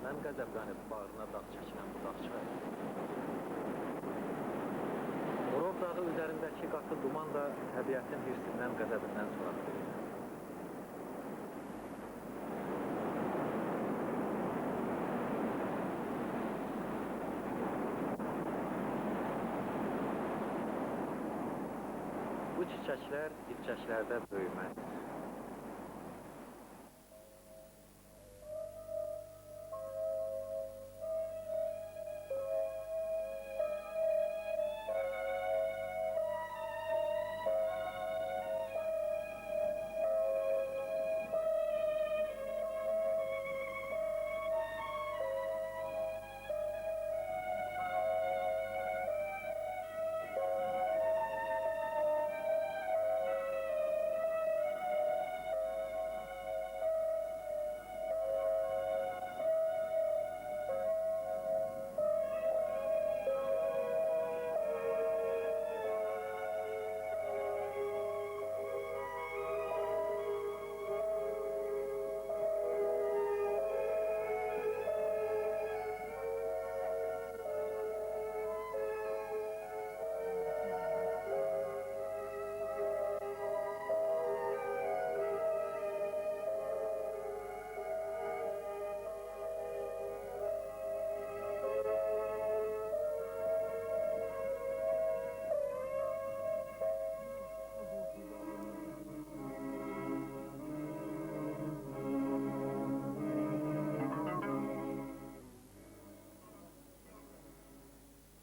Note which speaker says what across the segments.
Speaker 1: Nədən qəzəblənib bağrına dağ çəkilən bu dağçılar? Orov dağı üzərindəki qatı duman da təbiətin hirsindən, qəzəbindən soraq verir. Bu çiçəklər dibçəklərdə böyüməz.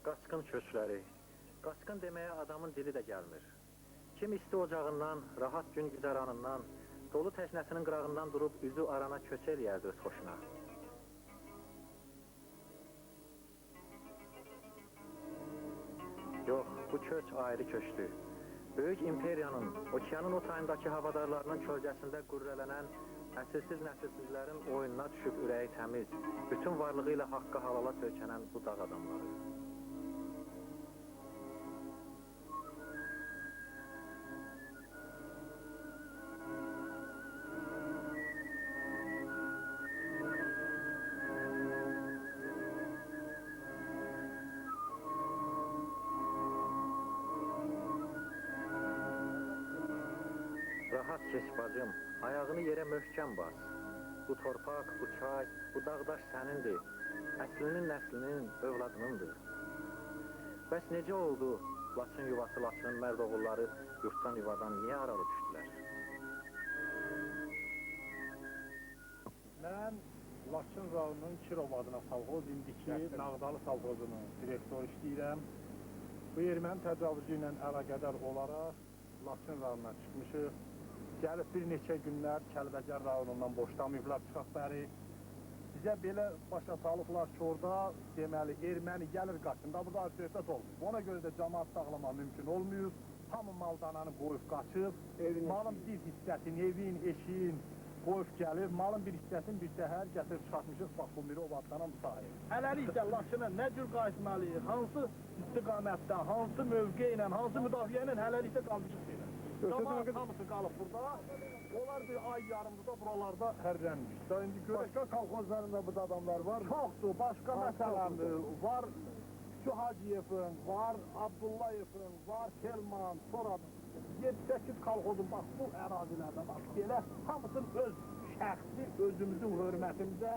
Speaker 1: Qaçqın köçləri. Qaçqın deməyə adamın dili də gəlmir. Kim isti ocağından, rahat gün güzəranından, dolu təşnəsinin qırağından durub üzü arana köç eləyərdi öz xoşuna. Yox, bu köç ayrı köçdü. Böyük imperiyanın, okeanın o tayındakı havadarlarının kölgəsində qürrələnən əsilsiz-nəsilsizlərin oyununa düşüb ürəyi təmiz, bütün varlığı ilə haqqa halala söykənən bu dağ adamları. Rahat keç bacım, ayağını yerə möhkəm bas. Bu torpaq, bu çay, bu dağdaş sənindir. Əslinin, nəslinin, övladınındır. Bəs necə oldu Laçın yuvası, Laçının mərd oğulları yurtdan yuvadan niyə aralı düşdülər?
Speaker 2: Mən Laçın rayonunun Kirov adına savxoz, indiki Nağdalı savxozunun direktoru işləyirəm. Bu erməni təcavüzü ilə əlaqədar olaraq Laçın rayonuna çıxmışıq. Gəlib bir neçə günlər Kəlbəcər rayonundan boşlamayıblar çıxaq bəri. Bizə belə başa salıblar ki, orada deməli erməni gəlir qaçında, burada söhbət olmuş. Ona görə də cəmaat sağlama mümkün olmuyor. Hamı maldananı qoyub qaçıb, malın bir hissəsini, evin, eşiyin qoyub gəlir. Malın bir hissəsini bir səhər gətirib çıxartmışıq, bax bu miri obadlanan bu sahəyə. Hələlikdə Laçına nə cür qayıtmalıyıq, hansı istiqamətdə, hansı mövqe ilə, hansı müdafiə ilə hələlikdə qalmışıq deyiləm. Cəmaat hamısı qalıb burada, onlar bir ay yarımda da buralarda hərlənmiş. İndi görək, kolxozlarında burada adamlar var. Çoxdur, başqa məsələmdir. Var Hacıyevin, var Abdullayevin, var Kelman, sonra 7-8 kolxozun bax bu ərazilərdə bax belə hamısının öz şəxsi, özümüzün hörmətimizə,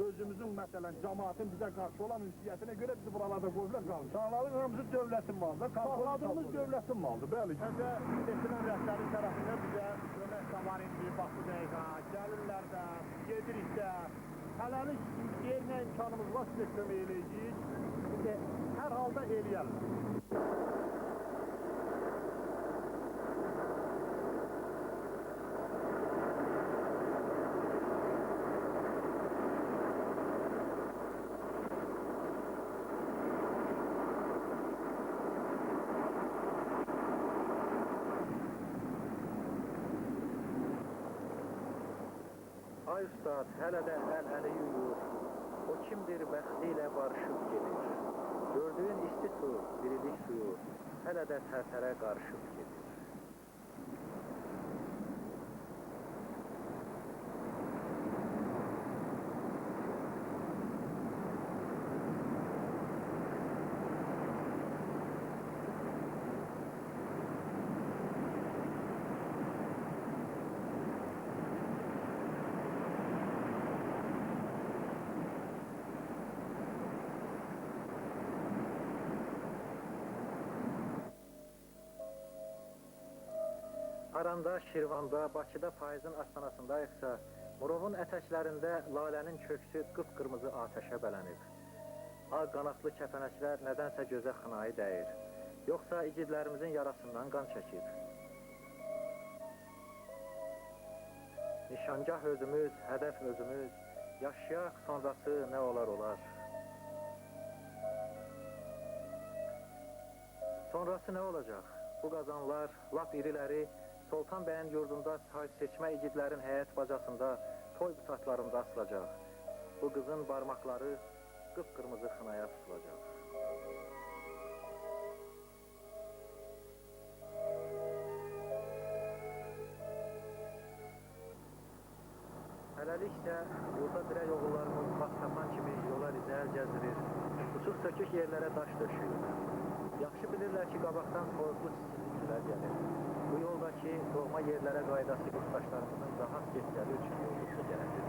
Speaker 2: özümüzün məsələn cəmaatın bizə qarşı olan ünsiyyətinə görə bizi buralarda qoyublar qalmış. Dağların hamısı dövlətin malıdır. Saxladığımız dövlətin malıdır, bəli. Təzə seçilən rəhbərin tərəfində bizə kömək var indi, bax bu dəqiqə, gəlirlər də, gedirik də. Hələlik yerinə imkanımız var, sizə kömək eləyəcəyik. Hər halda eləyərlər.
Speaker 1: Ay ustad, hələ də əl-əli yuyur. O kimdir bəxti ilə barışıb gedir. Gördüyün isti su, dirilik suyu, hələ də tərtərə qarışıb gedir. Haranda, Şirvanda, Bakıda payızın astanasındayıqsa, Murovun ətəklərində lalənin köksü qıpqırmızı atəşə bələnib. Ağ qanatlı kəpənəklər nədənsə gözə xınayı dəyir. Yoxsa igidlərimizin yarasından qan çəkib. Nişangah özümüz, hədəf özümüz, yaşayaq sonrası nə olar olar. Sonrası nə olacaq? Bu qazanlar, lap iriləri, Soltan bəyin yurdunda seçmə igidlərin həyət bacasında, toy butatlarında asılacaq. Bu qızın barmaqları qıpqırmızı xınaya tutulacaq. Hələliksə, burada dirək oğullarımız vaxt tapan kimi yola rizəl gəzirir, uçuq sökük yerlərə daş döşüyürlər. Yaxşı bilirlər ki, qabaqdan soyuqlu çizgiçilər gəlir. Bu yoldakı doğma yerlərə qaydası yurttaşlarımızın rahat getgəli üçün yolluqlu gərəkdir.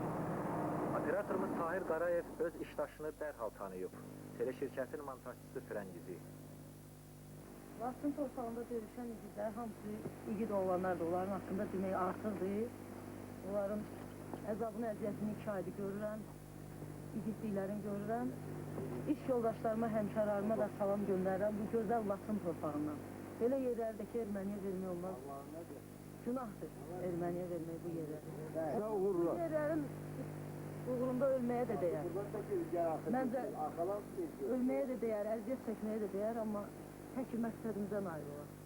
Speaker 1: Operatorumuz Tahir Qarayev öz işdaşını dərhal tanıyıb. Teleşirkətin montajçısı Frəngizi.
Speaker 3: Laçın torpağında döyüşən igidlər, hamısı igid olanlardır. Onların haqqında demək artıqdır. Onların əzabını, əziyyətini 2 ayda görürəm, igidliklərini görürəm. İş yoldaşlarıma, həmşərarıma da salam göndərirəm bu gözəl Laçın torpağından. Belə yerlərdəki erməniyə vermək olmaz. Günahdır erməniyə vermək bu yerləri. Bu yerlərin uğrunda ölməyə də dəyər. Məncə ölməyə də dəyər, əziyyət çəkməyə də dəyər, amma tək məqsədimizə nail olar.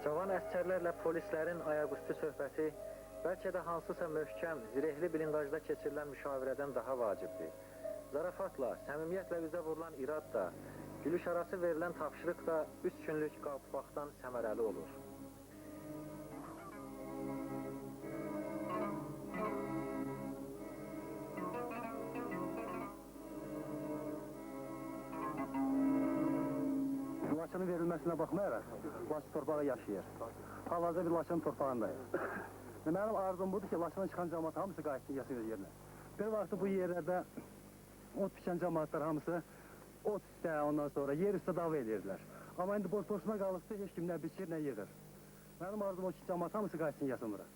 Speaker 1: Cavan əsgərlərlə polislərin ayaqüstü söhbəti bəlkə də hansısa möhkəm, zirehli blindajda keçirilən müşavirədən daha vacibdir. Zarafatla, səmimiyyətlə üzə vurulan irad da, gülüş arası verilən tapşırıq da 3 günlük qalpaqdan səmərəli olur.
Speaker 4: Laçının verilməsinə baxmayaraq, Laçın torpağı yaşayır. Hal-hazırda bir Laçın torpağındayım. Mənim arzum budur ki, Laçından çıxan cəmaat hamısı qayıtsın yaşayır yerinə. Bir vaxtı bu yerlərdə ot biçən cəmaatlar hamısı ot üstə, ondan sonra yer üstə dava edirlər. Amma indi boş-boşuna qalıqdır, heç kim nə biçir, nə yığır. Mənim arzum o ki, cəmaat hamısı qayıtsın yaşasın bura.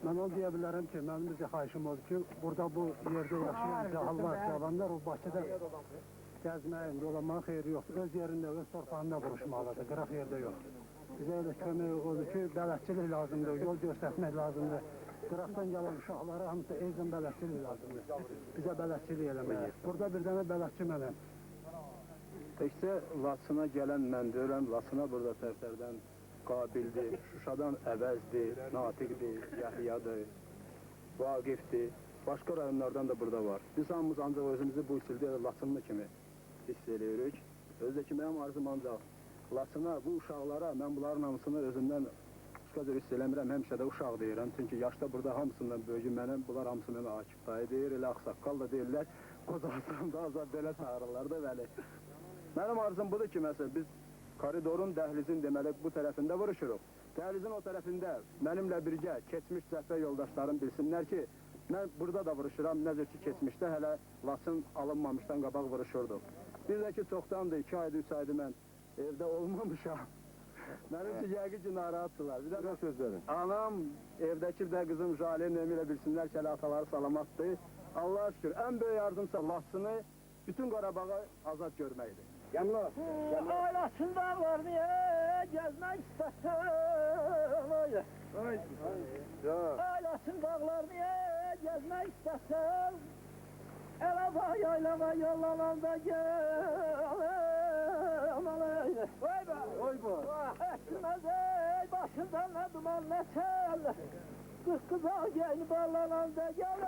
Speaker 4: Mən onu deyə bilərəm ki, mənim bir xahişim odur ki, burada bu yerdə yaşayan cahallar, cavanlar o Bakıda gəzməyin, dolanmanın xeyri yoxdur. Öz yerində, öz torpağında vuruşmalıdır, qıraq yerdə yox. Bizə elə kömək odur ki, bələdçilik lazımdır, yol göstərmək lazımdır. Qıraqdan gələn uşaqlara hamısı eyzən bələdçilik lazımdır. Bizə bələdçilik eləməyir. Burada bir dənə bələdçi mənəm.
Speaker 5: Təkcə Laçına gələn mən deyirəm, Laçına burada Tərtərdən qabildir, Şuşadan əvəzdir, Natiqdir, Yəhyadır, Vaqifdir. Başqa rayonlardan da burada var. Biz hamımız ancaq özümüzü bu ildə Laçınlı kimi hiss edirik. Özdəki mənim arzum ancaq Laçına, bu uşaqlara, mən bunların hamısını özümdən qısaca hiss eləmirəm, həmişə də uşaq deyirəm. Çünki yaşda burada hamısından böyüyüm mənəm, bunlar hamısı mənə Akif dayı deyir, elə ağsaqqal da deyirlər. Qocasam da azad belə çağırırlar da bəli. Mənim arzum budur ki, məsələn, biz koridorun, dəhlizin deməli bu tərəfində vuruşuruq. Dəhlizin o tərəfində mənimlə birgə keçmiş cəhbə yoldaşlarım bilsinlər ki, mən burada da vuruşuram, nəzər ki, keçmişdə hələ Laçın alınmamışdan qabaq vuruşurduq. Bir də ki, çoxdandır, 2 aydır, 3 aydır mən evdə olmamışam. Mənim ki, yəqin ki, narahatdırlar. Bir də sözlərim. Anam, evdəki də qızım Jalin Emilə bilsinlər ki, hələ ataları salamatdır. Allah'a şükür, ən böyük arzumsa Laçını, bütün Qarabağı azad görməkdir. Gəmlər,
Speaker 3: Laçın dağlarını
Speaker 6: gezmek istesem öyle. Ailesin dağlar niye gezmek istesem Elaba yaylama yollananda gel öyle. Vay be!
Speaker 4: Oy bu.
Speaker 6: Etmez ey başından ne duman ne sel Kız kıza gel bağlananda gel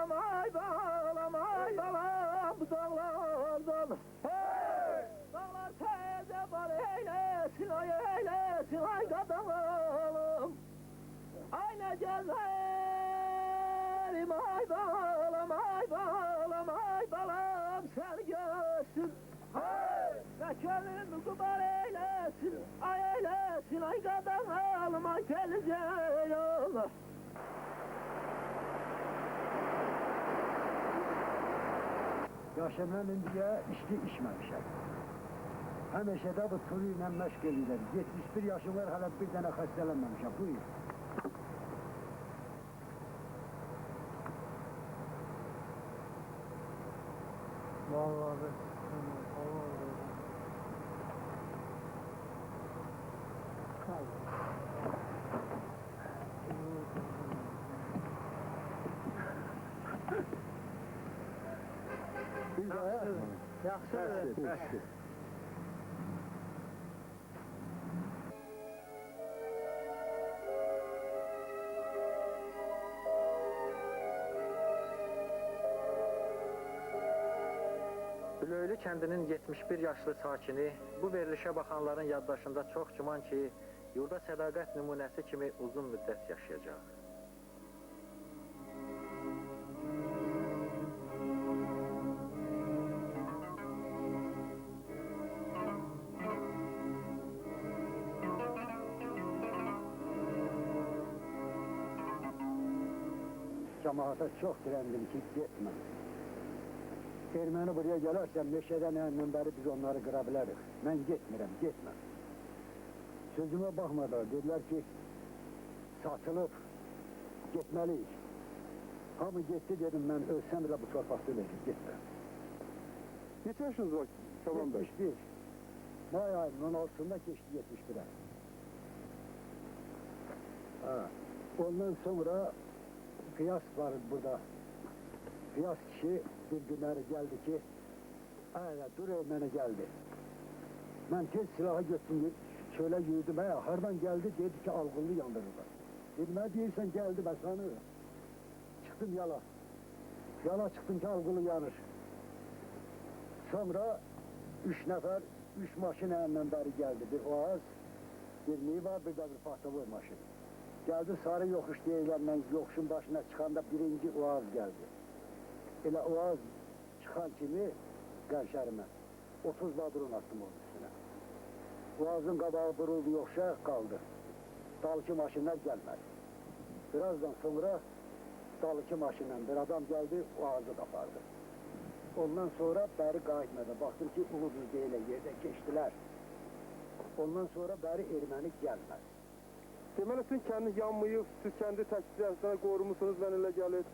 Speaker 6: Bağlamay bağlamay bağlam bu dağlardan Dağlar teyze var eylesin ay eylesin ay kadınım Ay ne gezerim ay bağlamay bağlamay bağlam sen görsün Ne könlüm kubar eylesin ay eylesin ay kadınım ay geleceğim
Speaker 4: Yaşamdan önce içki içmemişim. Həmişə də bu turu ilə məşq edirəm. 71 yaşım var, hələ bir dənə xəstələnməmişəm. Buyur.
Speaker 2: Vallahi.
Speaker 4: Biz də
Speaker 6: Yaxşı
Speaker 4: bəsdir.
Speaker 1: Bülöylü kəndinin 71 yaşlı sakini bu verilişə baxanların yaddaşında çox güman ki, yurda sədaqət nümunəsi kimi uzun müddət yaşayacaq.
Speaker 4: Cəmaata çox dirəndim ki, getmə. Erməni buraya gələrsə, meşədən mənbəri biz onları qıra bilərik. Mən getmirəm, getmə. Sözümə baxmadılar, dedilər ki, satılıb, getməliyik. Hamı getdi, dedim, mən ölsəm belə bu torpaqda öləcək, getmə.
Speaker 5: Neçə yaşınız var Çoban Bey?
Speaker 4: 71. May ayının 16'sında keçdi 71'e. Ondan sonra Qiyas var burada. Qiyas kişi bir günləri gəldi ki, dur mənə gəldi. Mən tez silahı götürdüm, çölə yürüdüm, hardan gəldi, dedi ki, alğınlı yandırırlar. Dedim, nə deyirsən, gəldi, mən sanırım. Çıxdım yala. Yala çıxdım ki, alğılı yanır. Sonra 3 nəfər, 3 maşın əlindən bəri gəldi. Bir Oğaz, bir Niva, bir də bir Pahtavoy maşın. Gəldi sarı yoxuş deyirlər, mən yoxuşun başına çıxanda birinci Oğaz gəldi. Elə Oğaz çıxan kimi qənşərimə 30 badron attım onun üstünə. Oğazın qabağı buruldu yoxuşa, qaldı. Dalıki maşınlar gəlmədi. Birazdan sonra dalıki maşınla bir adam gəldi, Oğazı qapardı. Ondan sonra bəri qayıtmadı. Baxdım ki, Uluduz deyilə yerdə keçdilər. Ondan sonra bəri erməni gəlmədi.
Speaker 5: Deməli, sizin kəndiniz yanmayıb, siz kəndi təksizlərinizdən qorumuşsunuz, mən elə gəlir.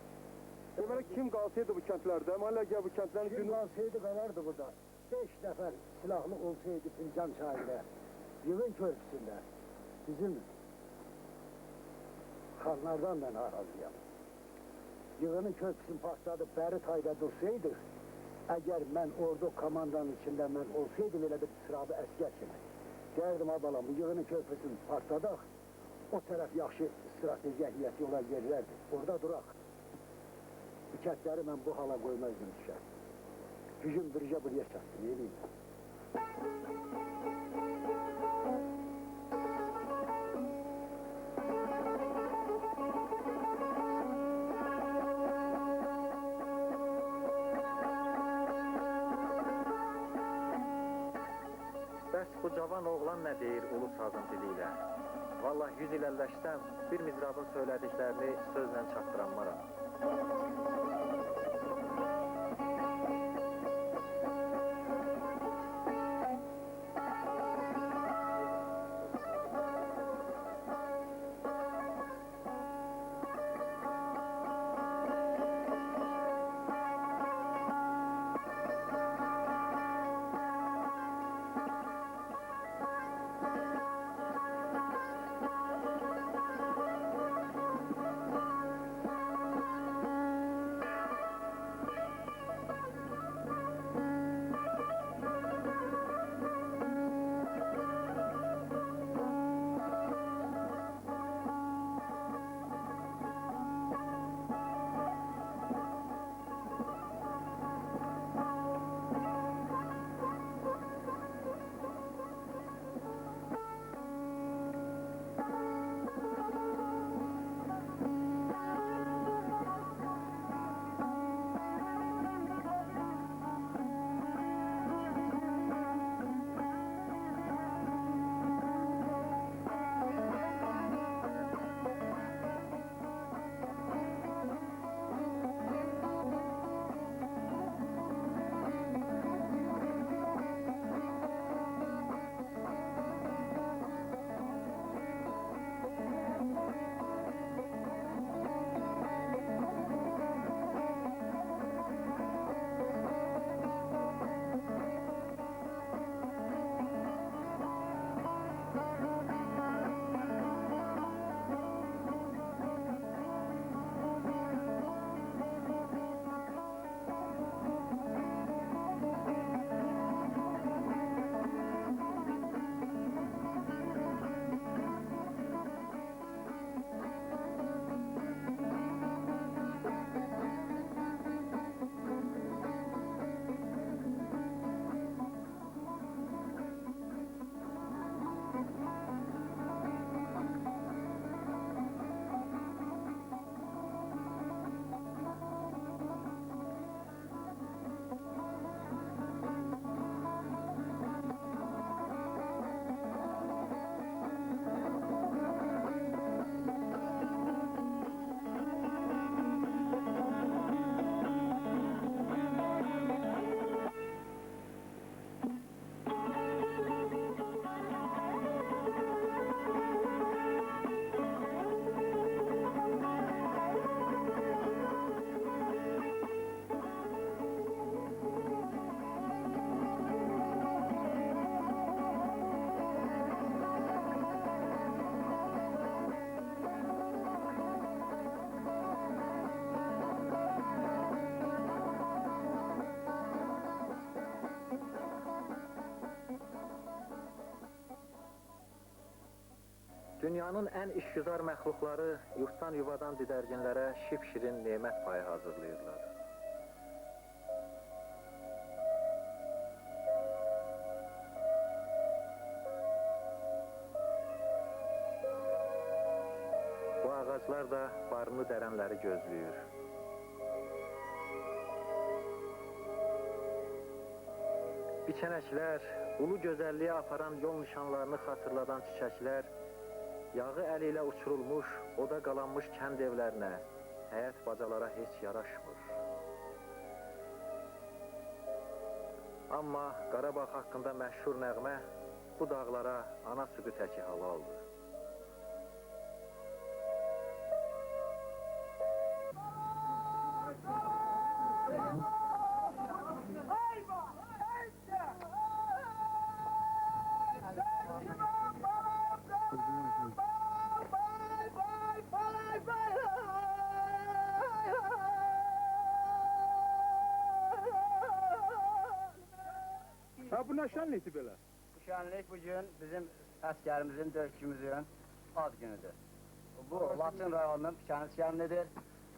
Speaker 5: Deməli, kim qalsaydı bu kəndlərdə? Hələ gəl bu kəndlərin
Speaker 4: Kim qalsaydı qalardı burada. 5 nəfər silahlı olsaydı Fincan çayında, yığın körpüsündə, bizim xanlardan ben arazıyam. Yığının körpüsünü partladı, bəri tayda dursaydı, əgər mən ordu komandanın içində mən olsaydım elə bir sırabı əskər kimi, derdim abalam, bu yığının körpüsünü partladaq, o tərəf yaxşı strateji əhliyyəti olan yerlərdir. Orada duraq. Bu kətləri mən bu hala qoymazdım düşər. Gücüm bircə buraya çatdı, neyim?
Speaker 1: Bəs bu cavan oğlan nə deyir ulu sazın diliyle? Vallahi 100 il əlləşsəm, bir mizrabın söylədiklərini sözlə çatdıranmaram. Dünyanın ən işgüzar məxluqları yurtdan yuvadan didərginlərə şip-şirin nemət payı hazırlayırlar. Bu ağaclar da barını dərənləri gözləyir. Biçənəklər, ulu gözəlliyə aparan yol nişanlarını xatırladan çiçəklər, yağı əli ilə uçurulmuş, oda qalanmış kənd evlərinə, həyət bacalara heç yaraşmır. Amma Qarabağ haqqında məşhur nəğmə bu dağlara ana südü təki halaldır.
Speaker 5: Ha bu nə şənlikdir belə?
Speaker 4: Bu şənlik bugün bizim əskərimizin, döyüşçümüzün ad günüdür. Bu Laçın rayonunun Pişəniz şənlidir.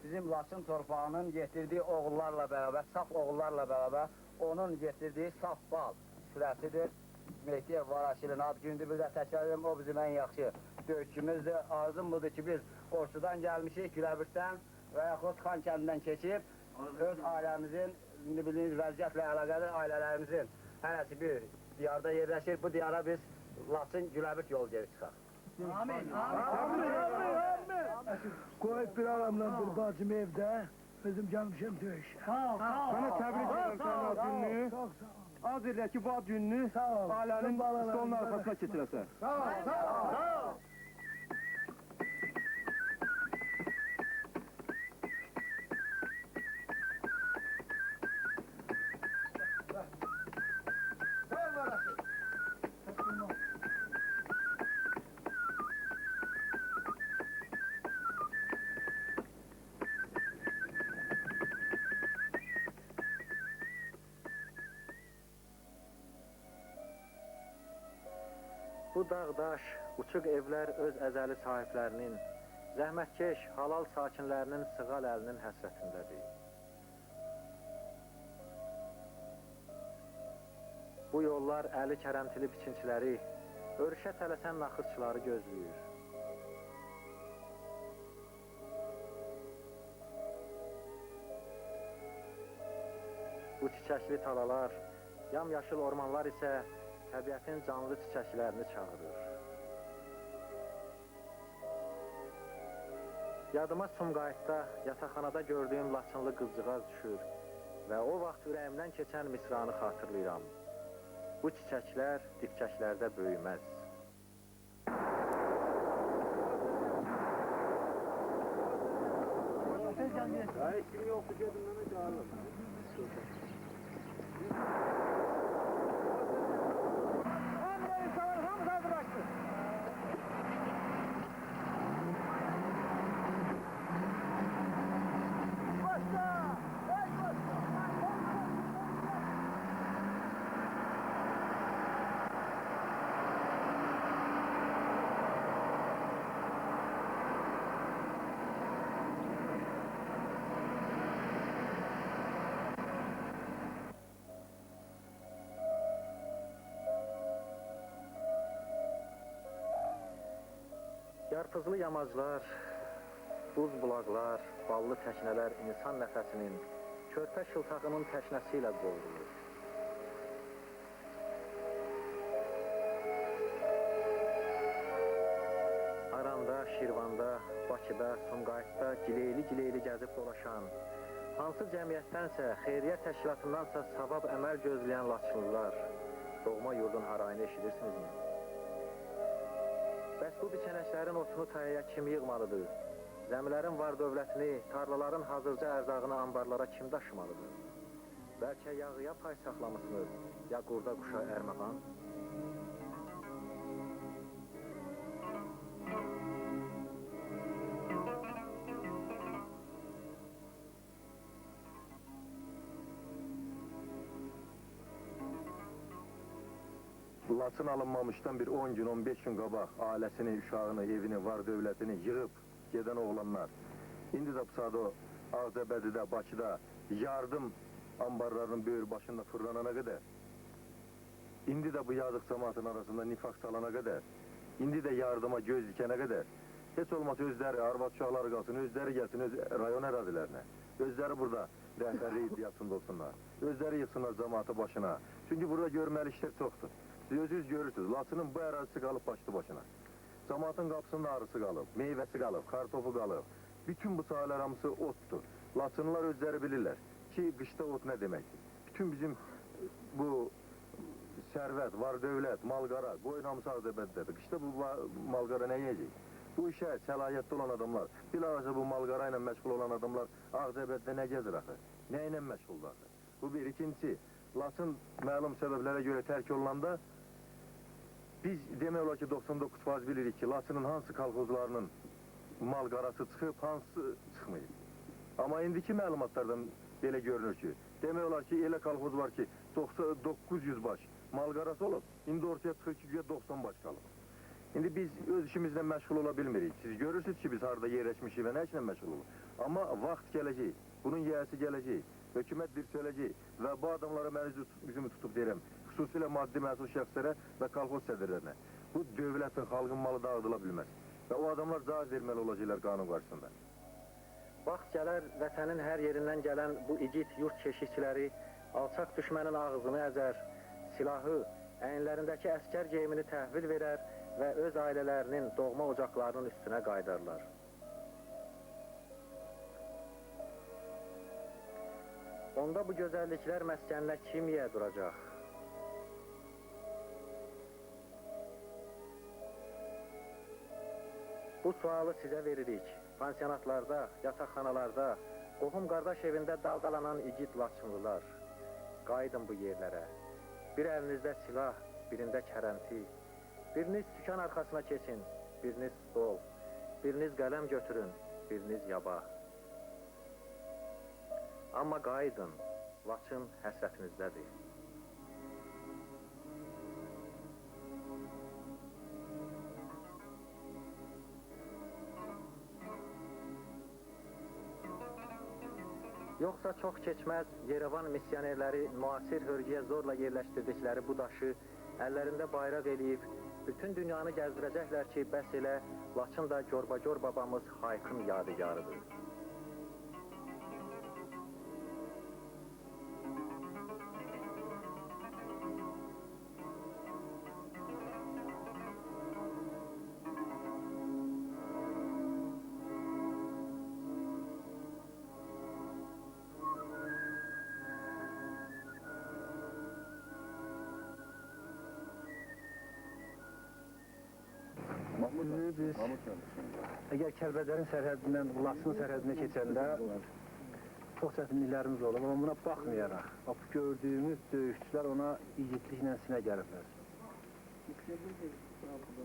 Speaker 4: Bizim Laçın torpağının getirdiyi oğullarla bərabər, saf oğullarla bərabər onun getirdiyi saf bal sürəsidir. Mehdiyev Varaşilin ad günüdür. Bir də təkrar edirəm, o bizim ən yaxşı döyüşçümüzdür. Arzum budur ki, biz Qorçudan gəlmişik, Güləbirtdən və yaxud Xan kəndindən keçib öz ailəmizin, indi bildiyiniz vəziyyətlə əlaqəli ailələrimizin hərəsi bir diyarda yerləşir. Bu diyara biz Laçın Güləbirt yolu geri çıxaq.
Speaker 6: Amin. Koyup bir adamla bir bacım evdə, bizim gəlmişəm döyüşə.
Speaker 5: Sənə təbrik edirəm sənin ad gününü.
Speaker 6: Çox sağ ol.
Speaker 5: Az elə ki, bu ad gününü
Speaker 6: Sağ ol.
Speaker 5: ailənin
Speaker 6: Balalarım,
Speaker 5: stolunun arxasına keçirəsən.
Speaker 6: Sağ ol.
Speaker 1: Bu dağ-daş, uçuq evlər öz əzəli sahiblərinin, zəhmətkeş, halal sakinlərinin sığal əlinin həsrətindədir. Bu yollar əli kərəmtili biçinçiləri, örüşə tələsən naxırçıları gözləyir. Bu çiçəkli talalar, yamyaşıl ormanlar isə təbiətin canlı çiçəklərini çağırır. Yadıma Sumqayıtda, yataqxanada gördüyüm Laçınlı qızcığaz düşür və o vaxt ürəyimdən keçən misranı xatırlayıram. Bu çiçəklər dibçəklərdə böyüməz.
Speaker 5: Hayır, kim yoktu dedim bana çağırırım.
Speaker 1: Yarpızlı yamaclar, buz bulaqlar, ballı təşnələr insan nəfəsinin, körpə şıltağının təşnəsi ilə qovrulur. Aranda, Şirvanda, Bakıda, Sumqayıtda gileyli-gileyli gəzib dolaşan, hansı cəmiyyətdənsə, xeyriyyə təşkilatındansa savab əməl gözləyən Laçınlılar, doğma yurdun harayını eşidirsinizmi? Bəs bu biçənəklərin otunu tayaya kim yığmalıdır? Zəmilərin var dövlətini, tarlaların hazırca ərzağını anbarlara kim daşımalıdır? Bəlkə yağıya pay saxlamışsınız, ya qurda quşa ərmağan?
Speaker 7: Laçın alınmamışdan bir 10 gün, 15 gün qabaq ailəsini, uşağını, evini, var dövlətini yığıb gedən oğlanlar. İndi də bu sadə o Ağcabədidə, Bakıda yardım ambarlarının böyür başında fırlanana qədər, indi də bu yazıq cəmaatın arasında nifaq salana qədər, indi də yardıma göz dikənə qədər, heç olmasa özləri, arvad uşaqları qalsın, özləri gəlsin öz rayon ərazilərinə, özləri burada rəhbərlik iddiasında olsunlar, özləri yıxsınlar cəmaatı başına. Çünki burada görməli işlər çoxdur. Siz özünüz görürsünüz, Laçının bu ərazisi qalıb başlı başına. Cəmaatın qapısında arısı qalıb, meyvəsi qalıb, kartofu qalıb. Bütün bu sahələr hamısı otdur. Laçınlılar özləri bilirlər ki, qışda ot nə deməkdir. Bütün bizim bu sərvət, var dövlət, malqara, qoyun hamısı Ağcabədidədir. Qışda bu malqara nə yiyəcək? Bu işə səlahiyyətli olan adamlar, bilhassa bu malqara ilə məşğul olan adamlar Ağcabədidə nə gəzir axı? Nə ilə məşğuldur axı? Bu bir. İkincisi, Laçın məlum səbəblərə görə tərk olunanda biz demək olar ki 99% bilirik ki, Laçının hansı kolxozlarının malqarası çıxıb, hansı çıxmayıb. Amma indiki məlumatlardan belə görünür ki, demək olar ki, elə kolxoz var ki 900 baş malqarası olub, indi ortaya çıxır ki, 90 baş qalıb. İndi biz öz işimizlə məşğul ola bilmirik. Siz görürsünüz ki, biz harada yerləşmişik və nə işlə məşğul olub. Amma vaxt gələcək, bunun yiyəsi gələcək, hökumət bir söyləyəcək və bu adamlara mən üzümü tutub deyirəm, xüsusilə maddi məsul şəxslərə və kolxoz sədrlərinə. Bu dövlətin, xalqın malı dağıdıla bilməz. Və o adamlar cavab verməli olacaqlar qanun qarşısında.
Speaker 1: Vaxt gələr vətənin hər yerindən gələn bu igid yurt keşikçiləri alçaq düşmənin ağzını əzər, silahı, əyinlərindəki əskər geyimini təhvil verər və öz ailələrinin, doğma ocaqlarının üstünə qaydarlar. Onda bu gözəlliklər məskəninə kim yiyə duracaq? Bu sualı sizə veririk. Pansionatlarda, yataqxanalarda, qohum-qardaş evində dalqalanan igid Laçınlılar. Qayıdın bu yerlərə. Bir əlinizdə silah, birində kərənti. Biriniz sükan arxasına keçin, biriniz stol. Biriniz qələm götürün, biriniz yaba. Amma qayıdın, Laçın həsrətinizdədir. Yoxsa çox keçməz, Yerevan missionerləri müasir hörgüyə zorla yerləşdirdikləri bu daşı əllərində bayraq eləyib, bütün dünyanı gəzdirəcəklər ki, bəs elə Laçın da Gorbagor babamız Hayxın yadigarıdır.
Speaker 4: Biz əgər Kəlbəcərin sərhədindən Laçın sərhədinə keçəndə çox çətinliklərimiz olub, amma buna baxmayaraq, bu gördüyümüz döyüşçülər ona igidliklə sinə gəliblər.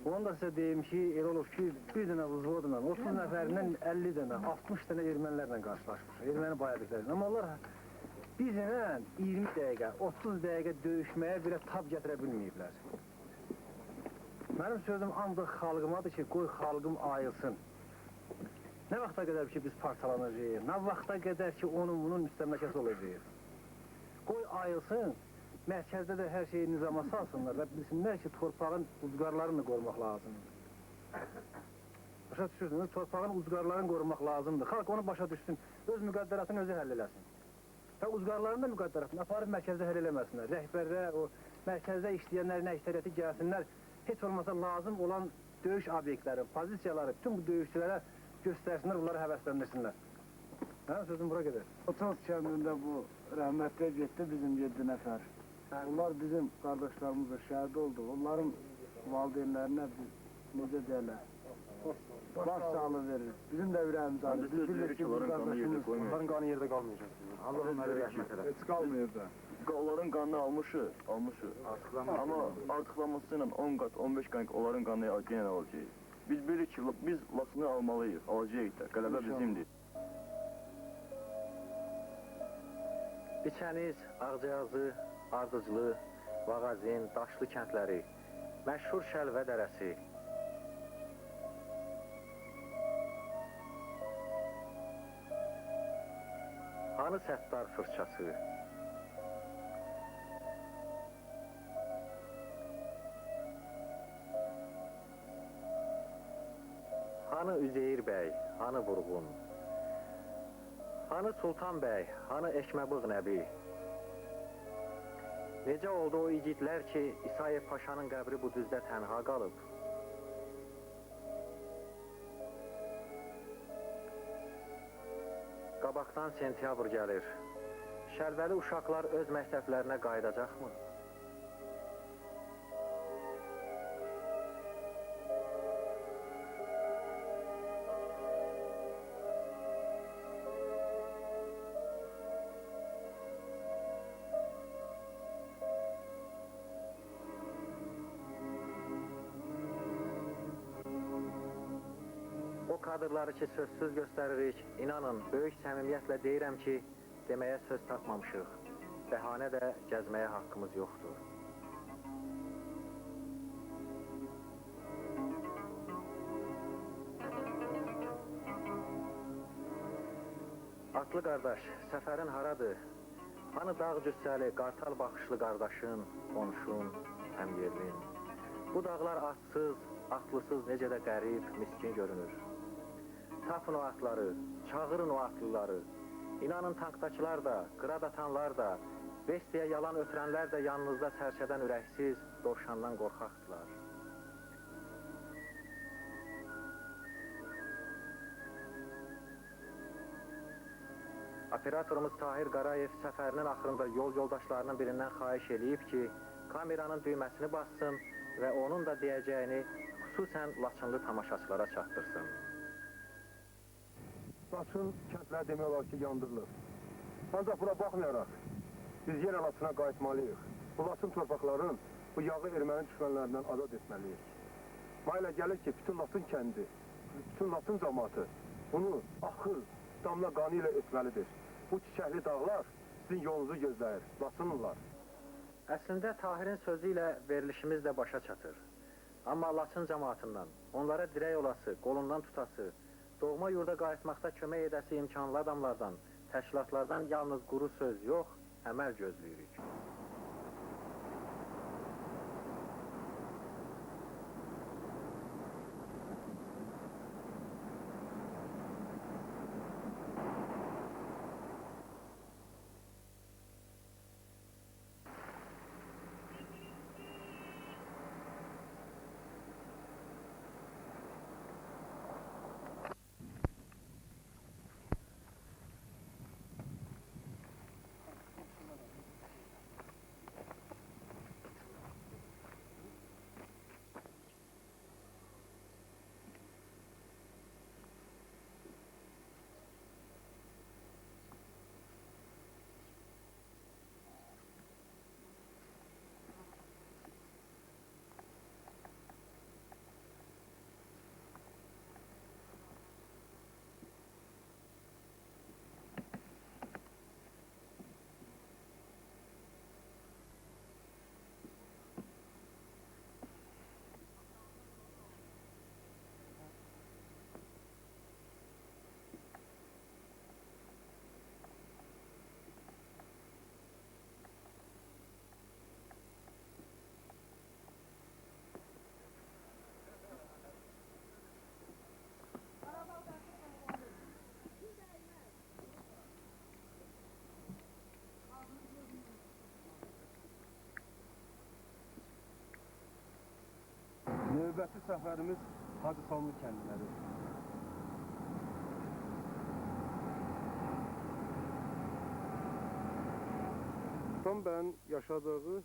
Speaker 4: Onu da sizə deyim ki, elə olur ki, bir dənə vızvodla 30 nəfərindən 50 dənə, 60 dənə ermənilərlə qarşılaşmış, erməni bayadiklərlə. Amma onlar bizlə 20 dəqiqə, 30 dəqiqə döyüşməyə belə tab gətirə bilməyiblər. Mənim sözüm ancaq xalqımadır ki, qoy xalqım ayılsın. Nə vaxta qədər ki, biz parçalanacağıq, nə vaxta qədər ki, bunun müstəmləkəsi olacaq. Qoy ayılsın, mərkəzdə də hər şeyi nizama salsınlar və bilsinlər ki, torpağın uzqarlarını da qorumaq lazımdır. Başa düşürsünüz, torpağın uzqarlarını qorumaq lazımdır. Xalq onu başa düşsün, öz müqəddəratını özü həll eləsin. Və uzqarların da müqəddəratını aparıb mərkəzdə həll eləməsinlər. Rəhbərlər, o mərkəzdə işləyənlərin əksəriyyəti gəlsinlər, heç olmasa lazım olan döyüş obyektləri, pozisiyaları, bütün bu döyüşçülərə göstərsinlər, onları həvəsləndirsinlər. Mənim sözüm bura qədər.
Speaker 6: Otons kəndində bu rəhmətlə getdi bizim 7 nəfər. Onlar bizim qardaşlarımızla şəhid oldu. Onların valideynlərinə biz necə deyərlər, baş sağlığı verir. Bizim də ürəyimiz ağrır. Biz bilirik ki, bu qardaşımız,
Speaker 2: Onların qanı yerdə qalmayacaq.
Speaker 1: Allah'ın öyle rəhmət eləsin.
Speaker 2: Heç qalmıyor da.
Speaker 8: Onların qanını almışıq. Amma artıqlaması ilə 10 qat, 15 qat onların qanını yenə alacağıq. Biz bilirik ki, biz Laçını almalıyıq, alacağıq da, qələbə bizimdir.
Speaker 1: Biçəniz, Ağcayazı, Ardıclı, Vağazin, Daşlı kəndləri Məşhur Şəlvə dərəsi. Hanı Səttar fırçası? Hanı Üzeyir bəy, hanı Vurğun? Hanı Sultan bəy, hanı Ekməbığ nəbi? Necə oldu o igidlər ki, İsayev Paşanın qəbri bu düzdə tənha qalıb? Qabaqdan sentyabr gəlir. Şəlvəli uşaqlar öz məktəblərinə qayıdacaqmı? O kadrları ki sözsüz göstəririk, inanın, böyük səmimiyyətlə deyirəm ki, deməyə söz tapmamışıq. Bəhanə də gəzməyə haqqımız yoxdur. Atlı qardaş, səfərin haradır? Hanı dağ cüssəli, qartal baxışlı qardaşın, qonşun, həmyerlin? Bu dağlar atsız, atlısız necə də qərib, miskin görünür. Tapın o atları, çağırın o atlıları. İnanın tankdakılar da, qırad atanlar da, Vestiyə yalan ötürənlər də yanınızda sərçədən ürəksiz, dovşandan qorxaqdılar. Operatorumuz Tahir Qarayev səfərinin axırında yol yoldaşlarının birindən xahiş eləyib ki, kameranın düyməsini bassın və onun da deyəcəyini xüsusən Laçınlı tamaşaçılara çatdırsın.
Speaker 7: Laçın kəndləri demək olar ki, yandırılır. Ancaq buna baxmayaraq, biz yenə Laçına qayıtmalıyıq. Bu Laçın torpaqların, bu yağı erməni düşmənlərindən azad etməliyik. Mənə gəlir ki, bütün Laçın kəndi, bütün Laçın cəmaatı bunu axır, damla qanı ilə etməlidir. Bu çiçəkli dağlar sizin yolunuzu gözləyir, Laçınlılar.
Speaker 1: Əslində Tahirin sözü ilə verilişimiz də başa çatır. Amma Laçın cəmaatından, onlara dirək olası, qolundan tutası, doğma yurda qayıtmaqda kömək edəsi imkanlı adamlardan, təşkilatlardan yalnız quru söz yox, əməl gözləyirik.
Speaker 5: Növbəti səfərimiz Hacı Salmur kəndinədir. Sultan bəyin yaşadığı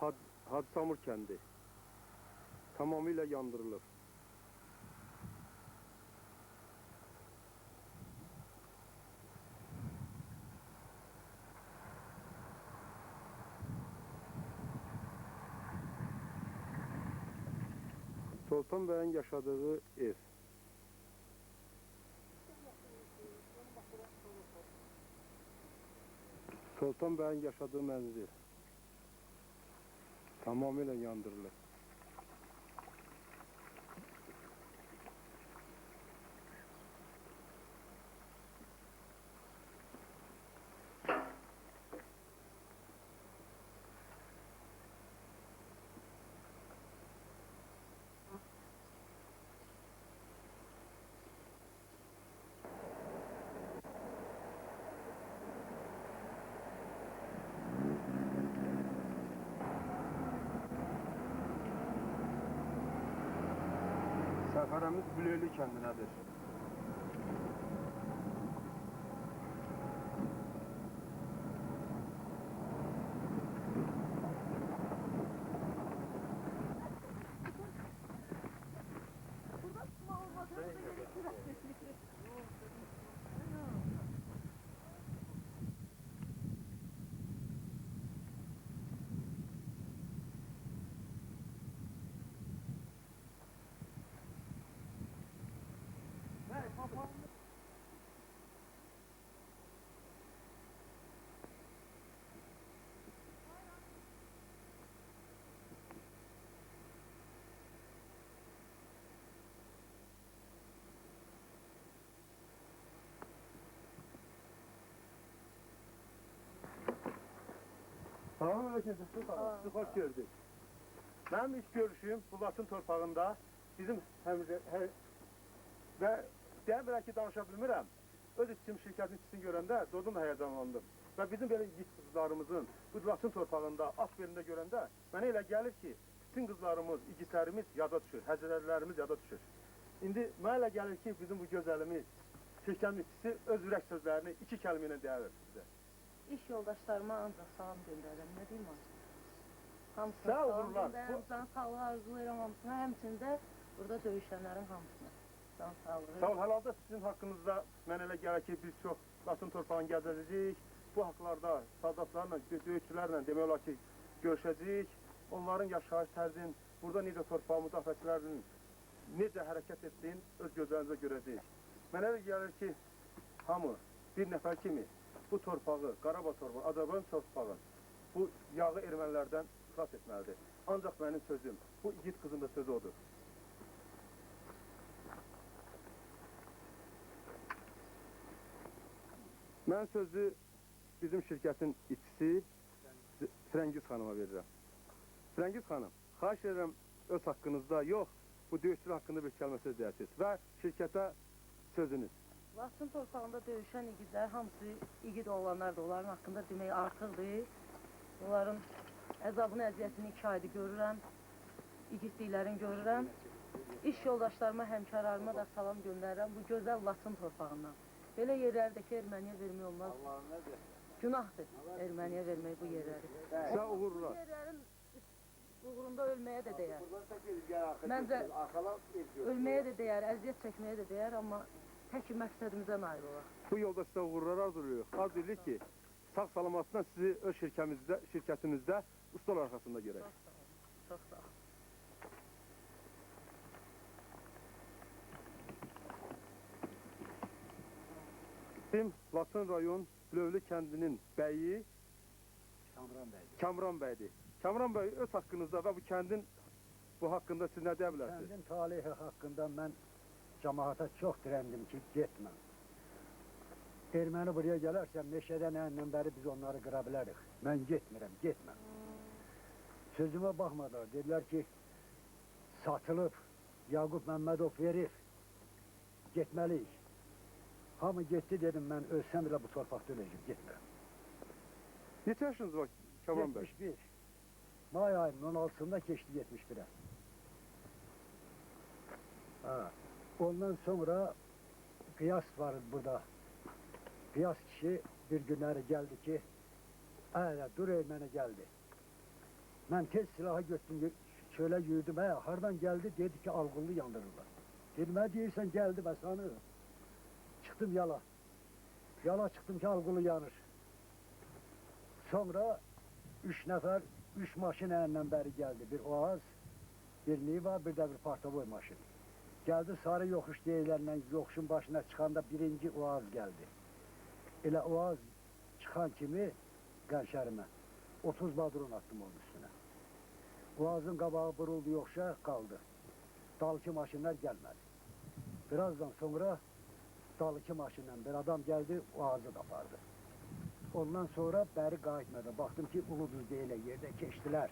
Speaker 5: Hacı Salmur kəndi tamamilə yandırılır. Sultan bəyin yaşadığı ev. Sultan bəyin yaşadığı mənzil tamamilə yandırılır. Səfərimiz Bülöylü kəndinədir.
Speaker 4: Salamünaleyküm. Sizi hoş gördük. Benim iş görüşüm bu Laçın torpağında bizim ve demirəm ki danışa bilmirəm. Öz işçim şirkətin işçisini görəndə durdum həyəcanlandım. Və bizim belə yiğit qızlarımızın bu Laçın torpağında at belində görəndə mənə elə gəlir ki, bütün qızlarımız, igidlərimiz yada düşür, həzrətlərimiz yada düşür. İndi mənə elə gəlir ki, bizim bu gözəlimiz, şirkətin işçisi öz ürək sözlərini iki kəlmə ilə deyər sizə.
Speaker 3: İş yoldaşlarıma ancaq salam göndərirəm, nə deyim ancaq? Hamısına
Speaker 4: Sağ
Speaker 3: salam
Speaker 4: olurlar.
Speaker 3: göndərirəm, sana sağlığı arzulayıram hamısına, həmçində burada döyüşənlərin hamısına. Sana sağlığı.
Speaker 4: Sağ ol, həlalda sizin haqqınızda mən elə gəlir ki, biz çox Laçın torpağını gəzəcəyik. Bu haqlarda soldatlarla, döyüşçülərlə demək olar ki, görüşəcəyik. Onların yaşayış tərzin, burada necə torpaq müdafiəçilərinin necə hərəkət etdiyin öz gözlərinizə görəcəyik. Mənə elə gəlir ki, hamı bir nəfər kimi bu torpağı, Qarabağ torpağı, Azərbaycan torpağı, bu yağı ermənilərdən xilas etməlidir. Ancaq mənim sözüm, bu igid qızın da sözü odur. Mən sözü bizim şirkətin işçisi Firəngiz xanıma verirəm. Firəngiz xanım, xahiş edirəm öz haqqınızda yox, bu döyüşçülər haqqında bir kəlmə söz deyəsiniz və şirkətə sözünüz.
Speaker 3: Laçın torpağında döyüşən igidlər, hamısı igid olanlar da onların haqqında demək artıqdır. Onların əzabını, əziyyətini 2 aydır görürəm, igidliklərini görürəm. İş yoldaşlarıma, həmkarlarıma da salam göndərirəm bu gözəl Laçın torpağından. Belə yerlərdəki erməniyə vermək olmaz. Günahdır erməniyə vermək bu yerləri.
Speaker 4: Sizə uğurlar.
Speaker 3: Bu yerlərin uğrunda ölməyə də dəyər. Məncə ölməyə də dəyər, əziyyət çəkməyə də dəyər, amma tək ki məqsədimizə nail olaq.
Speaker 4: Bu yolda sizə uğurlar arzulayırıq. Arzu edirik ki, sağ salamatla sizi öz şirkətimizdə ustalar arxasında görək.
Speaker 3: Çox sağ olun, çox sağ olun.
Speaker 4: Bizim Laçın rayon Lövlü kəndinin bəyi Kamran bəydir. Kamran bəy öz haqqınızda və bu kəndin bu haqqında siz nə deyə bilərsiniz?
Speaker 9: Kəndin talihi haqqında mən cəmaata çox dirəndim ki, getməm. Erməni buraya gələrsə, meşədən əndən bəri biz onları qıra bilərik. Mən getmirəm, getməm. Sözümə baxmadılar, dedilər ki, satılıb, Yaqub Məmmədov verir, getməliyik. Hamı getdi, dedim, mən ölsəm elə bu torpaqda öləcəm, getmirəm.
Speaker 4: Neçə yaşınız var Kamran bəy?
Speaker 9: 71. May ayının 16-sında keçdi 71-ə. Ondan sonra Qiyas var burada. Qiyas kişi bir günləri gəldi ki, ələ, dur erməni gəldi. Mən tez silahı götürdüm, çölə yürüdüm, hardan gəldi, dedi ki, Alqullu yandırırlar. Dedim, deyirsən, gəldi və sanır. Çıxdım yala. Yala çıxdım ki, Alqullu yanır. Sonra 3 nəfər, 3 maşın əlindən bəri gəldi. Bir Oğaz, bir Niva, bir də bir Partavoy maşın. Gəldi sarı yoxuş deyilənlə yoxuşun başına çıxanda birinci Oğaz gəldi. Elə Oğaz çıxan kimi qənşərimə 30 badron attım onun üstünə. Oğazın qabağı buruldu yoxuşa, qaldı. Dalki maşınlar gəlmədi. Birazdan sonra dalki maşından bir adam gəldi, Oğazı da apardı. Ondan sonra bəri qayıtmadı. Baxdım ki, Uluduz deyilə yerdə keçdilər.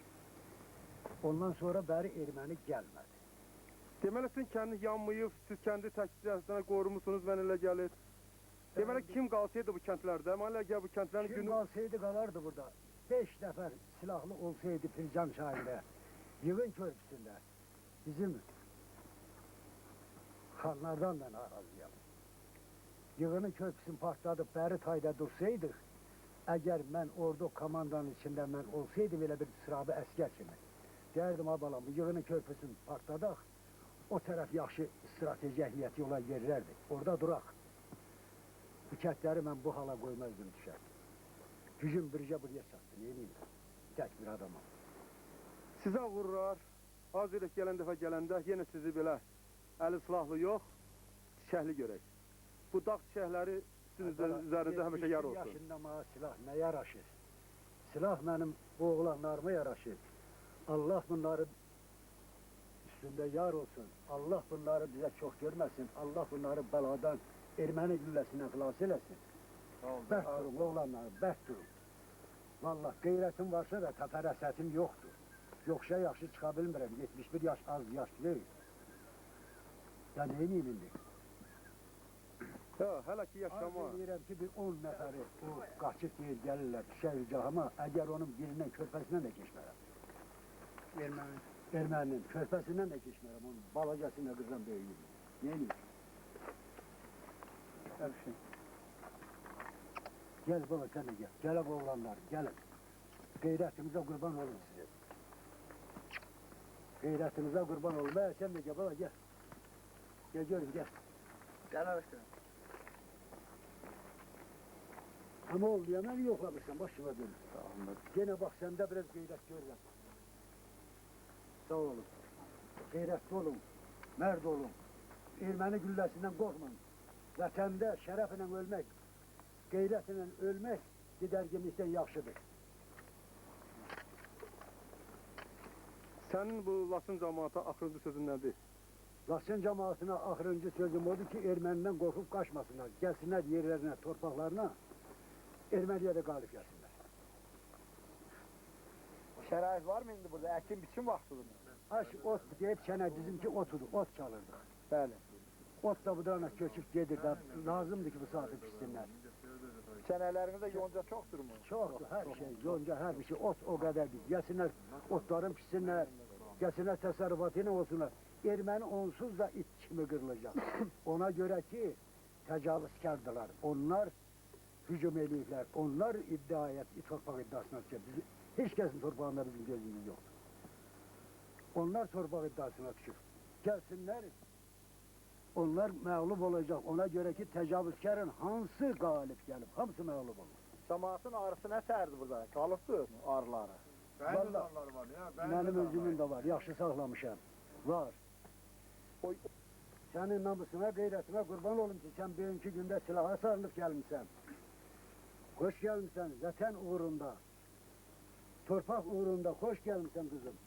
Speaker 9: Ondan sonra bəri erməni gəlmədi.
Speaker 4: Deməli, sizin kəndiniz yanmayıb, siz kəndi təkcəsindən qorumuşsunuz, mən elə gəlir. Deməli, kim qalsaydı bu kəndlərdə? Mən elə gəl bu kəndlərin
Speaker 9: Kim
Speaker 4: günü...
Speaker 9: qalsaydı qalardı burada. 5 nəfər silahlı olsaydı Pircan şahində, yığın körpüsündə, bizim Çıxanlardan da narazıyam. Yığının körpüsünü partladıb bəri tayda dursaydıq, əgər mən ordu komandanın içində mən olsaydım elə bir sırabı əskər kimi, deyərdim, balam, bu yığının körpüsünü partladaq, o tərəf yaxşı strateji əhliyyəti olan yerlərdir. Orada duraq. Bu kətləri mən bu hala qoymazdım düşər. Gücüm bircə buraya çatdı, neyim? Tək bir adamım.
Speaker 5: Sizə vururlar, az yerək gələn dəfə gələndə yenə sizi belə əli silahlı yox, çiçəkli görək. Bu dağ çiçəkləri sizin üzərinizdə həmişə yar olsun.
Speaker 9: 71 yaşında mənə silah nə yaraşır? Silah mənim oğlanlarıma yaraşır. Allah bunları üstündə yar olsun. Allah bunları bizə çox görməsin. Allah bunları bəladan, erməni gülləsindən xilas eləsin. Bəhd durun, oğlanları, bəhd durun. Vallahi qeyrətim varsa da təfərəsətim yoxdur. Yoxsa yaxşı çıxa bilmirəm. 71 yaş az yaş deyil. Ya neyim indi?
Speaker 5: Ya, hələ ki yaşama.
Speaker 9: Arzu edirəm ki, bir 10 nəfəri o qaçıb deyir, gəlirlər şəhərgahıma, əgər onun birindən körpəsindən də keçmərəm. Erməninin körpəsindən də keçmərəm, onun balacasına qızdan böyüyüm. Neyim?
Speaker 5: Həmşin.
Speaker 9: Gəl baba, sən də gəl. Gəlib oğlanlar, gəlin. Qeyrətimizə qurban olun sizə. Qeyrətimizə qurban olun. Sən də gəl, baba, gəl. Gəl, görün, gəl.
Speaker 6: Gələr işte.
Speaker 9: Ama oldu ya, beni yoklamışsan, başıma dönün. Gene bak, sende biraz qeyrət görürəm. Sağ olun. Qeyrətli olun, mərd olun. Erməni gülləsindən qorxmayın. Vətəndə şərəflə ölmək, qeyrətlə ölmək didərgimlikdən yaxşıdır.
Speaker 5: Sənin bu Lasın cəmaata axırıncı sözün nədir?
Speaker 9: Lasın cəmaatına axırıncı sözüm odur ki, ermənidən qorxub qaçmasınlar. Gəlsinlər yerlərinə, torpaqlarına, erməniyə də qalib gəlsinlər.
Speaker 6: Şərait var mı indi burada? Əkin biçim vaxtıdır mı?
Speaker 9: Aş, ot deyib sənə bizimki otudur, ot çalırdıq.
Speaker 6: Bəli.
Speaker 9: Ot da bu dana köçüb gedir də, lazımdır ki bu saatı pişsinlər.
Speaker 6: Çənələrinizdə yonca çoxdur mu?
Speaker 9: Çoxdur, hər şey, yonca, hər bir şey, ot o qədərdir. Gəlsinlər, otların pişsinlər, gəlsinlər təsərrüfatı ilə olsunlar. Erməni onsuz da it kimi qırılacaq. Ona görə ki, təcavüzkardılar. Onlar hücum ediblər, onlar torpaq iddiasına düşür. Heç kəsin torpağında bizim gözümüz yoxdur. Onlar torpaq iddiasına düşür. Gəlsinlər, onlar məğlub olacaq. Ona görə ki, təcavüzkarın hansı qalib gəlib, hamısı məğlub olur.
Speaker 6: Cəmaatın ağrısı nə sərdir burada? Qalıbdır ağrıları.
Speaker 9: Mənim özümün də var, yaxşı saxlamışam. Var. Sənin namusuna, qeyrətinə qurban olum ki, sən bugünkü gündə silaha sarılıb gəlmişsən. Xoş gəlmişsən, vətən uğrunda, torpaq uğrunda xoş gəlmişsən qızım.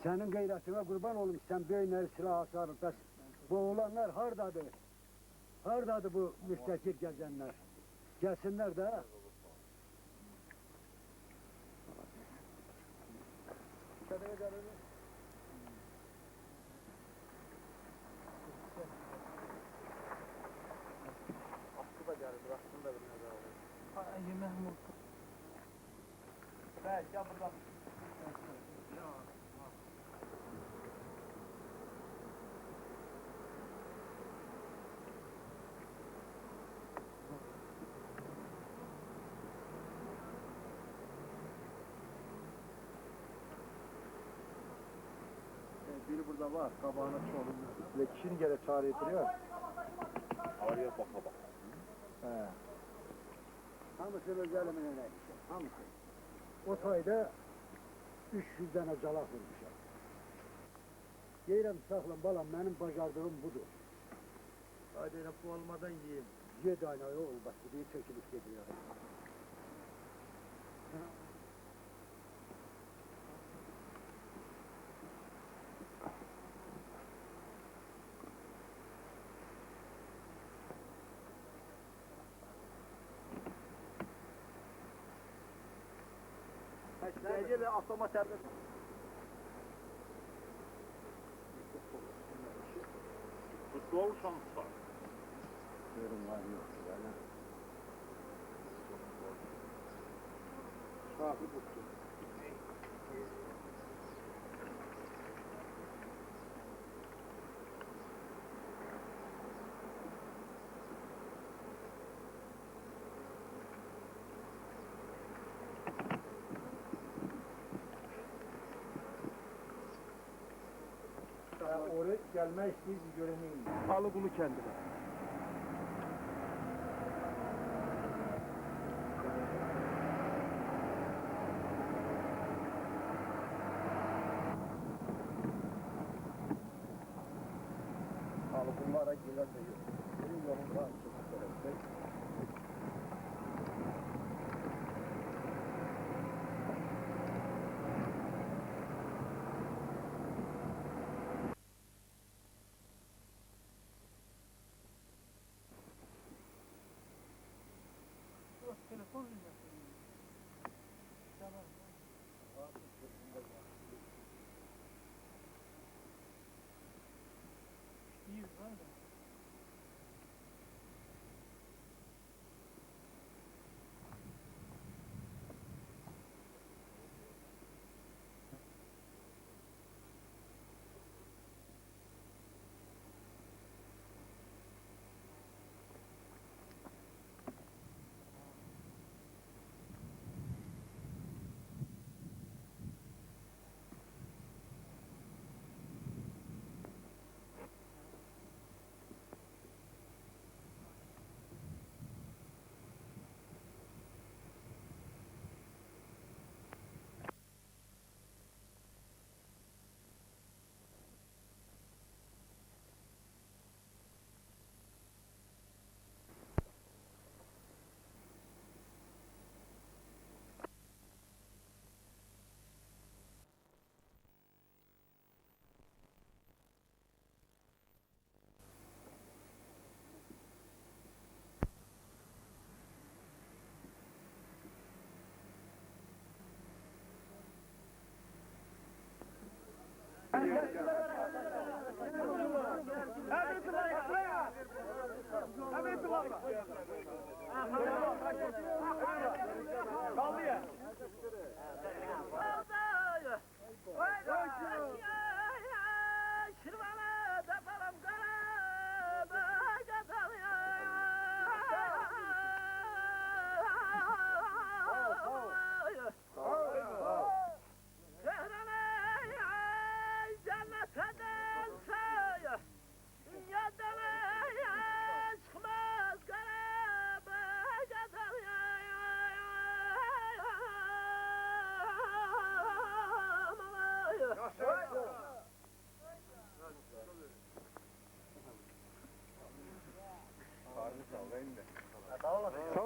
Speaker 9: Sənin qeyrətinə qurban olum ki, sən böyünləri silaha sarılıb. Bəs bu oğlanlar hardadır? Hardadır bu müstəkir gəzənlər? Gəlsinlər də. Şədəyə gəlir.
Speaker 6: Aslı da gəlir, bıraxsın da bir nəzər alır.
Speaker 3: Ay, Məhmud.
Speaker 6: Bəs, ya buradan.
Speaker 9: Biri burada var, qabağına çoğulun. Ve kişini gələ çağrı etiriyor.
Speaker 7: Araya baka bak.
Speaker 9: He. Hamısı özəlimin eləymişəm, hamısı. O tayda 300 dənə calaq vurmuşam. Deyirəm, saxlan balam, mənim bacardığım budur.
Speaker 6: Haydi elə bu olmadan yiyeyim.
Speaker 9: 7 ayna oğul, bak bu deyib çəkilib gediyor.
Speaker 6: Necə bir avtoma tərbiyə.
Speaker 7: Futbol şansı var.
Speaker 9: Görün var yok. Yani.
Speaker 6: Şahı tuttu.
Speaker 2: Oraya gelmək istəyirsiniz, görənəyim.
Speaker 5: Alıqulu kəndinə.
Speaker 9: Alıqullara gelər də yox. Bir yolun var, çox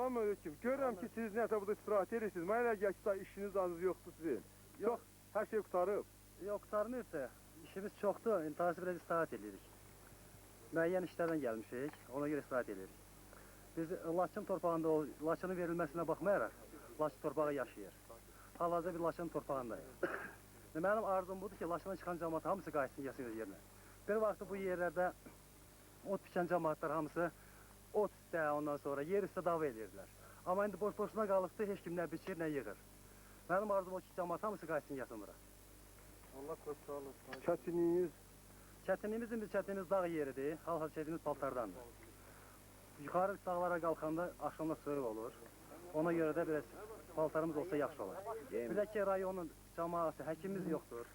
Speaker 5: Salam aleyküm. Görürəm ki, siz nəsə burada istirahət edirsiniz. Mənə elə gəl ki, daha işiniz azınız yoxdur sizin. Yox, hər şey qurtarıb.
Speaker 4: Yox, qurtarmıysa, işimiz çoxdur, intihası biraz istirahət edirik. Müəyyən işlərdən gəlmişik, ona görə istirahət edirik. Biz Laçın torpağında, Laçının verilməsinə baxmayaraq, Laçın torpağı yaşayır. Hal-hazırda bir Laçının torpağındayıq. Mənim arzum budur ki, Laçından çıxan cəmaat hamısı qayıtsın, gəlsin öz yerinə. Bir vaxtı bu yerlərdə ot biçən cəmaatlar hamısı ot üstə, ondan sonra yer üstə dava edirdilər. Amma indi boş-boşuna qalıbdır, heç kim nə biçir, nə yığır. Mənim arzum o ki, cəmaat hamısı qayıtsın, gəlsin bura.
Speaker 2: Allah qoçalım.
Speaker 5: Çətinliyiniz?
Speaker 4: Çətinliyimizin bir çətinliyimiz dağ yeridir, hal-hal çətinliyimiz paltardandır. Yuxarı dağlara qalxanda axşamda soyuq olur. Ona görə də biraz paltarımız olsa yaxşı olar. Bir də ki, rayonun cəmaatı, həkimimiz yoxdur.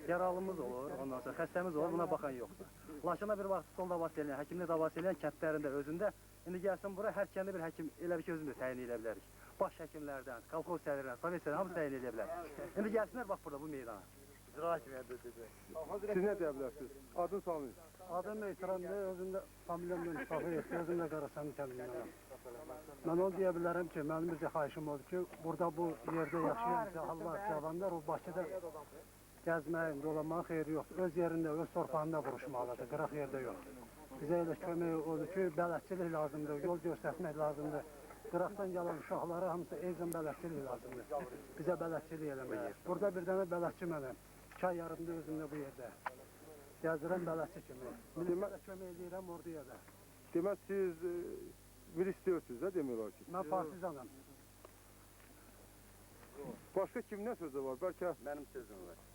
Speaker 4: Yaralımız olur, ondan sonra xəstəmiz olur, buna baxan yoxdur. Laçına bir vaxt sol davası eləyən, həkimli davası eləyən kəndlərində özündə, indi gəlsin bura, hər kəndə bir həkim elə bir ki, özümüz təyin edə bilərik. Baş həkimlərdən, kolxoz sədrlərdən, sovet sədrlərdən, hamısı təyin edə bilərik. İndi gəlsinlər, bax burada, bu meydana.
Speaker 5: Siz nə deyə bilərsiniz? Adın sanıyın.
Speaker 9: Adım Eytirandır, özümdə familiyam Mustafa Yetki, özümdə Qarasanlı kəndindənəm. Mən onu deyə bilərəm ki, mənim bir xahişim odur ki, burada bu yerdə yaşayan cahallar, cavanlar o Bakıda gəzməyin, dolanmanın xeyri yoxdur. Öz yerində, öz torpağında vuruşmalıdır, qıraq yerdə yox. Bizə elə kömək odur ki, bələdçilik lazımdır, yol göstərmək lazımdır. Qıraqdan gələn uşaqlara hamısı eyzən bələdçilik lazımdır. Bizə bələdçilik eləmək. Burada bir dənə bələdçi mənəm. 2 ay yarımda özümdə bu yerdə. Gəzirəm bələdçi kimi. Millətə kömək edirəm orduya da.
Speaker 5: Demək siz bir istiyorsunuz da demək olar ki.
Speaker 9: Mən partizanam.
Speaker 5: Başqa kimdən sözü var? Bəlkə
Speaker 10: Mənim sözüm var.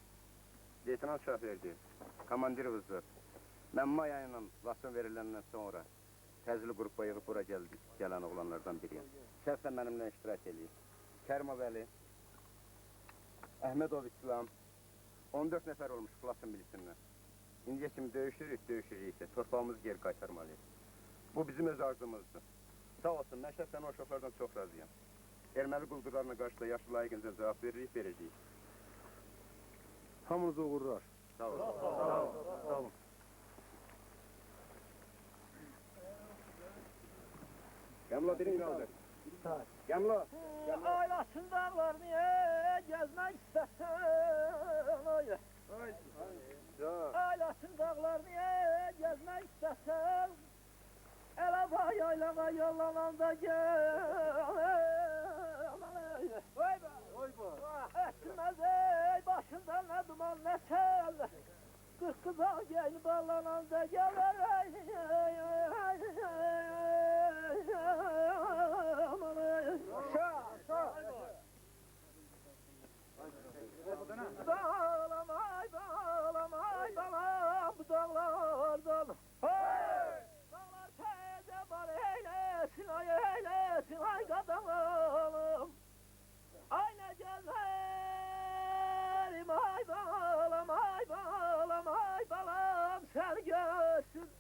Speaker 10: Leytenant şofördür, komandirimizdir. Mən may ayının Laçın veriləndən sonra təzili qrupa yığıb bura gələn oğlanlardan biriyim. Şəxsən mənimlə iştirak edir. Kərimov Əli, Əhmədov İslam, 14 nəfər olmuş Laçın milisindən. İndiyə kimi döyüşürüksə, torpağımızı geri qaytarmalıyıq. Bu bizim öz arzumuzdur. Sağ olsun, mən şəxsən o uşaqlardan çox razıyam. Erməni quldurlarına qarşı da yaxşı layiqincə cavab veririk, verəcəyik.
Speaker 5: Hamınıza uğurlar.
Speaker 10: Sağ olun.
Speaker 5: Sağ olun.
Speaker 10: Qəmla birini qaldır. Qəmla.
Speaker 6: Aylasın dağlar niye gezmek istesen oy. Aylasın dağlar niye gezmek istesen. Elaba yaylama yollananda gel. Oy be. Etmez ey başından ne duman ne sel. Kırk kıza gel bağlananda gel. Bağlamay bağlamay bağlam bu dağlardan. Dağlar teyze bar eylesin ay eylesin ay kadınım. Ay ne gezerim ay bağlamay bağlamay bağlam sen görsün.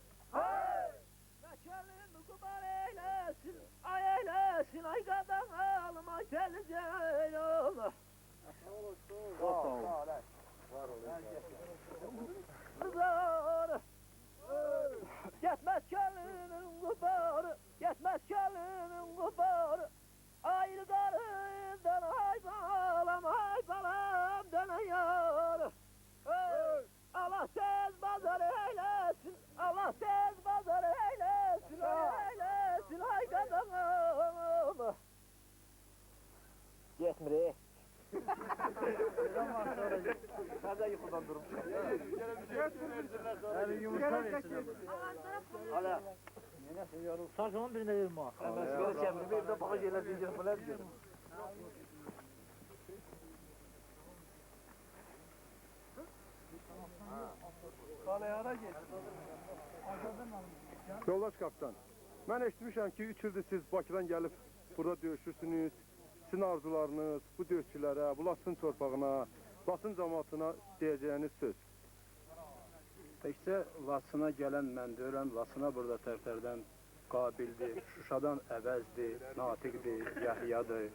Speaker 6: Mekanın kubar eylesin ay eylesin ay kadınım ay geleceğim. Kızlar, yetmez kelinin kubarı, yetmez kelinin kubarı. Ayrı karından ay balam dönüyor. Allah tez bazar eylesin, Allah tez bazar eylesin, eylesin ay kadınım. Yetmir. Nerede yukarıdan durum?
Speaker 2: Yani yumurta versin.
Speaker 6: Hala.
Speaker 2: Sarjımın birine verin bana.
Speaker 6: Ben sigara çevirdim. Bir de bakıcı yerler diyeceğim. Falan diyorum.
Speaker 5: Yoldaş kapitan, mən eşitmişəm ki, 3 ildir siz Bakıdan gəlib burada döyüşürsünüz. Sizin arzularınız bu döyüşçülərə, bu Laçın torpağına, Laçın cəmaatına deyəcəyiniz söz.
Speaker 7: Təkcə Laçına gələn mən deyirəm, Laçına burada tərəflərdən Qabildir, Şuşadan Əvəzdir, Natiqdir, Yəhyadır,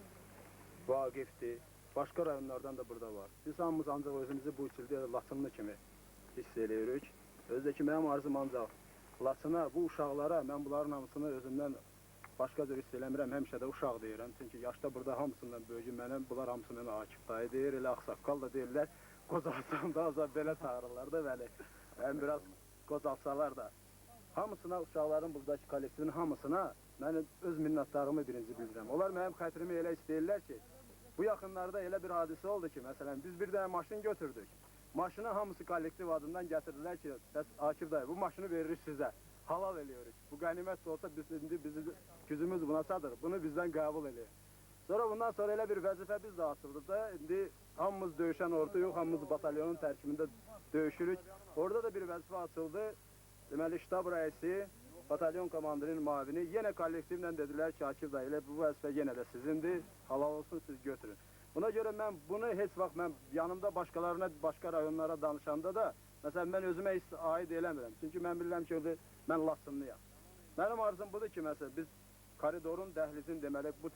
Speaker 7: Vaqifdir, başqa rayonlardan da burada var. Biz hamımız ancaq özümüzü bu ildə Laçınlı kimi hiss edirik. Özdəki mənim arzum ancaq Laçına, bu uşaqlara, mən bunların hamısını özümdən başqa cür hiss eləmirəm, həmişə də uşaq deyirəm. Çünki yaşda burada hamısından böyücü mənəm, bunlar hamısı mənə Akif dayı deyir, elə ağsaqqal da deyirlər. Qocalsam da azab belə çağırırlar da bəli. Mən biraz qocalsalar da. Hamısına, uşaqların buradakı kollektivin hamısına mən öz minnətdarımı birinci bildirəm. Onlar mənim xətrimi elə istəyirlər ki, bu yaxınlarda elə bir hadisə oldu ki, məsələn, biz bir dənə maşın götürdük. Maşını hamısı kollektiv adından gətirdilər ki, bəs Akif dayı, bu maşını veririk sizə. Halal ediyoruz. Bu qənimət də olsa biz indi gücümüz buna çatır. Bunu bizdən qəbul ediyor. Sonra bundan sonra elə bir vəzifə biz də açıldı da, indi hamımız döyüşən ordu yox, hamımız batalyonun tərkibində döyüşürük. Orada da bir vəzifə açıldı. Deməli, ştab rəisi, batalyon komandirinin mavini yenə kollektivlə dedilər ki, Akif dayı, elə bu vəzifə yenə də sizindir. Halal olsun, siz götürün. Buna görə mən bunu heç vaxt mən yanımda başqalarına, başqa rayonlara danışanda da, məsələn, mən özümə aid eləmirəm. Çünki mən bilirəm ki, mən Laçınlıyam. Mənim arzum budur ki, məsələn, biz koridorun, dəhlizin deməli, bu